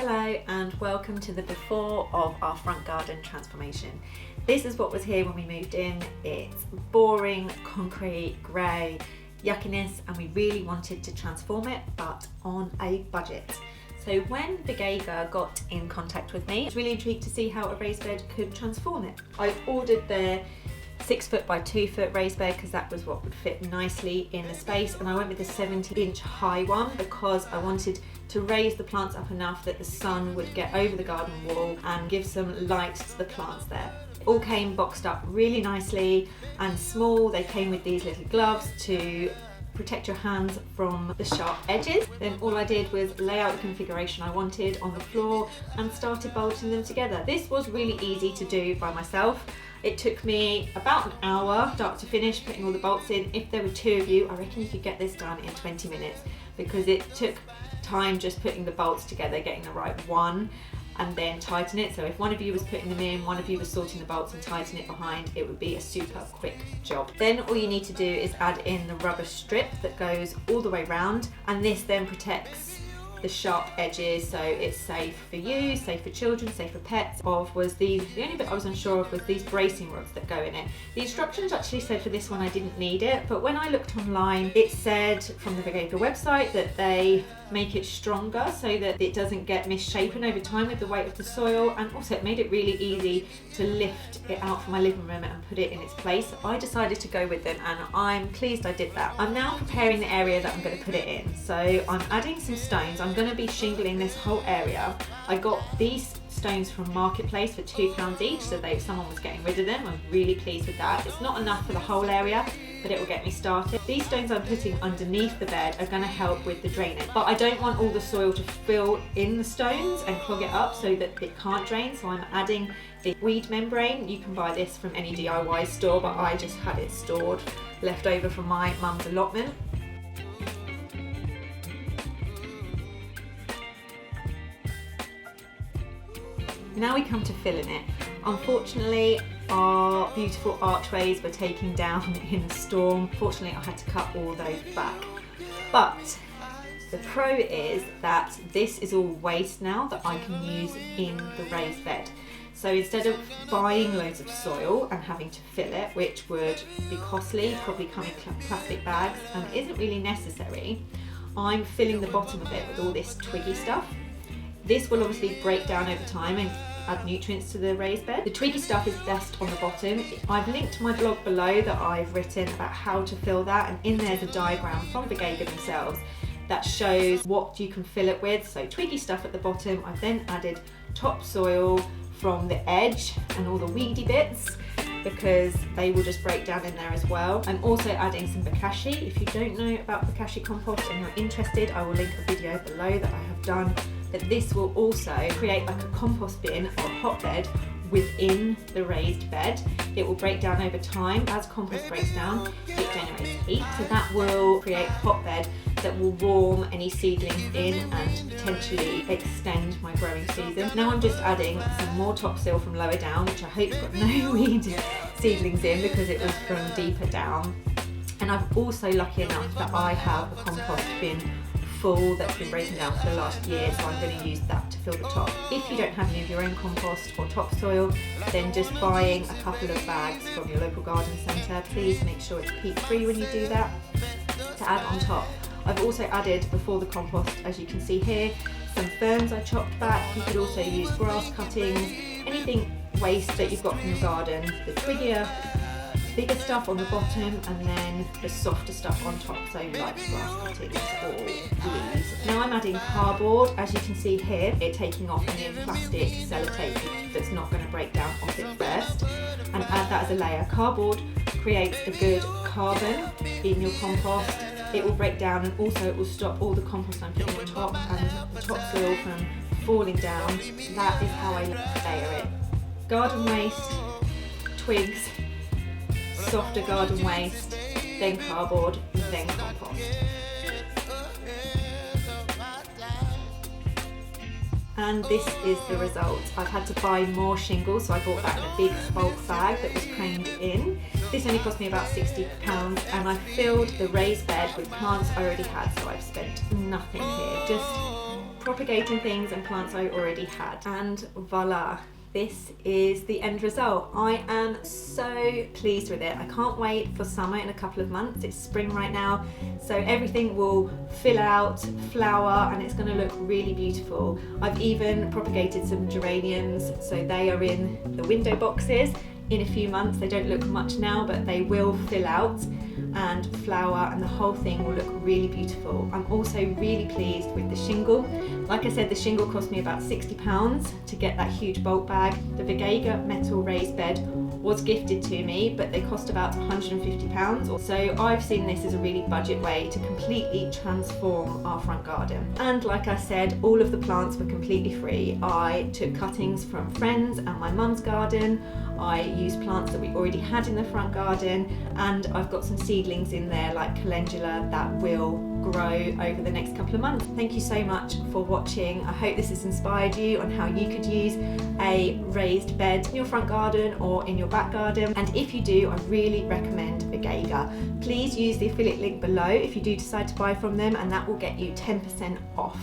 Hello and welcome to the before of our front garden transformation. This is what was here when we moved in. It's boring, concrete, grey, yuckiness, and we really wanted to transform it, but on a budget. So when Vegega got in contact with me, I was really intrigued to see how a raised bed could transform it. I ordered their 6 foot by 2 foot raised bed because that was what would fit nicely in the space, and I went with the 70-inch high one because I wanted to raise the plants up enough that the sun would get over the garden wall and give some light to the plants there. It all came boxed up really nicely and small. They came with these little gloves to protect your hands from the sharp edges. Then all I did was lay out the configuration I wanted on the floor and started bolting them together. This was really easy to do by myself. It took me about an hour start to finish putting all the bolts in. If there were 2 of you, I reckon you could get this done in 20 minutes because it took time just putting the bolts together, getting the right one, and then tighten it. So if one of you was putting them in, one of you was sorting the bolts and tightening it behind, it would be a super quick job. Then all you need to do is add in the rubber strip that goes all the way round, and this then protects the sharp edges, so it's safe for you, safe for children, safe for pets. The only bit I was unsure of was these bracing rods that go in it. The instructions actually said for this one I didn't need it, but when I looked online, it said from the Vegega website that they make it stronger so that it doesn't get misshapen over time with the weight of the soil, and also it made it really easy to lift it out from my living room and put it in its place. I decided to go with them and I'm pleased I did that. I'm now preparing the area that I'm going to put it in. So I'm adding some stones. I'm going to be shingling this whole area. I got these stones from Marketplace for £2 each, so someone was getting rid of them. I'm really pleased with that. It's not enough for the whole area, but it will get me started. These stones I'm putting underneath the bed are going to help with the drainage, but I don't want all the soil to fill in the stones and clog it up so that it can't drain, so I'm adding the weed membrane. You can buy this from any DIY store, but I just had it stored, left over from my mum's allotment. Now we come to filling it. Unfortunately, our beautiful archways were taken down in a storm. Fortunately, I had to cut all those back. But the pro is that this is all waste now that I can use in the raised bed. So instead of buying loads of soil and having to fill it, which would be costly, probably come in plastic bags and isn't really necessary, I'm filling the bottom of it with all this twiggy stuff. This will obviously break down over time and add nutrients to the raised bed. The twiggy stuff is best on the bottom. I've linked my blog below that I've written about how to fill that, and in there's a diagram from Vegega themselves that shows what you can fill it with. So twiggy stuff at the bottom. I've then added topsoil from the edge and all the weedy bits because they will just break down in there as well. I'm also adding some bokashi. If you don't know about bokashi compost and you're interested, I will link a video below that I have done. But this will also create like a compost bin or hotbed within the raised bed. It will break down over time. As compost breaks down, it generates heat. So that will create a hotbed that will warm any seedlings in and potentially extend my growing season. Now I'm just adding some more topsoil from lower down, which I hope's got no weed seedlings in because it was from deeper down. And I'm also lucky enough that I have a compost bin full that's been breaking down for the last year, so I'm going to use that to fill the top. If you don't have any of your own compost or topsoil, then just buying a couple of bags from your local garden centre. Please make sure it's peat free when you do that, to add on top. I've also added, before the compost, as you can see here, some ferns I chopped back. You could also use grass cuttings, anything waste that you've got from your garden. The twiggier, bigger stuff on the bottom, and then the softer stuff on top, so like grass cuttings or leaves. Now I'm adding cardboard, as you can see here, it taking off any plastic sellotape that's not going to break down off it first, and add that as a layer. Cardboard creates a good carbon in your compost. It will break down, and also it will stop all the compost I'm putting on top and the topsoil from falling down. That is how I layer it. Garden waste, twigs, softer garden waste, then cardboard, then compost. And this is the result. I've had to buy more shingles, so I bought that in a big bulk bag that was craned in. This only cost me about £60, and I filled the raised bed with plants I already had, so I've spent nothing here, just propagating things and plants I already had. And voila, this is the end result. I am so pleased with it. I can't wait for summer in a couple of months. It's spring right now, so everything will fill out, flower, and it's going to look really beautiful. I've even propagated some geraniums, so they are in the window boxes. In a few months, they don't look much now, but they will fill out and flower, and the whole thing will look really beautiful. I'm also really pleased with the shingle. Like I said, the shingle cost me about £60 to get that huge bulk bag. The Vegega metal raised bed was gifted to me, but they cost about £150. So I've seen this as a really budget way to completely transform our front garden. And like I said, all of the plants were completely free. I took cuttings from friends and my mum's garden. I used plants that we already had in the front garden, and I've got some seedlings in there like calendula that will grow over the next couple of months. Thank you so much for watching. I hope this has inspired you on how you could use a raised bed in your front garden or in your back garden. And if you do, I really recommend Vegega. Please use the affiliate link below if you do decide to buy from them, and that will get you 10% off.